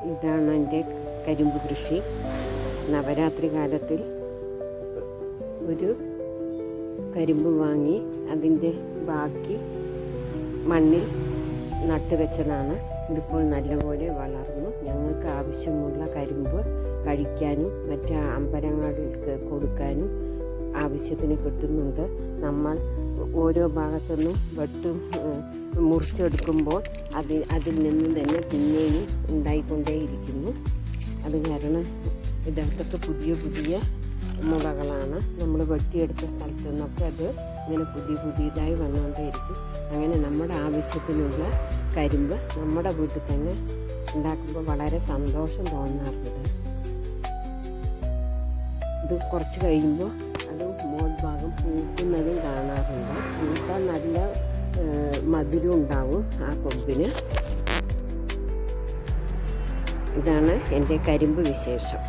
ഇതാണ് എൻ്റെ കരിമ്പ് കൃഷി. നവരാത്രി കാലത്തിൽ ഒരു കരിമ്പ് വാങ്ങി അതിൻ്റെ ബാക്കി മണ്ണിൽ നട്ടുവെച്ചതാണ്. ഇതിപ്പോൾ നല്ലപോലെ വളർന്നു. ഞങ്ങൾക്ക് ആവശ്യമുള്ള കരിമ്പ് കഴിക്കാനും മറ്റ് അമ്പലങ്ങൾക്ക് കൊടുക്കാനും ആവശ്യത്തിന് കിട്ടുന്നുണ്ട്. നമ്മൾ ഓരോ ഭാഗത്തുനിന്നും മുറിച്ചെടുക്കുമ്പോൾ അതിൽ നിന്ന് തന്നെ പിന്നെയും ഉണ്ടായിക്കൊണ്ടേയിരിക്കുന്നു. അത് കാരണം ഇതൊക്കെ പുതിയ പുതിയ മുളകളാണ്. നമ്മൾ വെട്ടിയെടുത്ത സ്ഥലത്തു നിന്നൊക്കെ അത് ഇങ്ങനെ പുതിയതായി വന്നുകൊണ്ടേയിരിക്കും. അങ്ങനെ നമ്മുടെ ആവശ്യത്തിനുള്ള കരിമ്പ് നമ്മുടെ വീട്ടിൽ തന്നെ ഉണ്ടാക്കുമ്പോൾ വളരെ സന്തോഷം തോന്നാറുണ്ട്. ഇത് കുറച്ച് കഴിയുമ്പോൾ അത് മോൾ ഭാഗം പൂക്കുന്നതും കാണാറുണ്ട്. പൂത്താൽ നല്ല മധുരം ഉണ്ടാവും ആ കൊമ്പിന്. ഇതാണ് എൻ്റെ കരിമ്പ് വിശേഷം.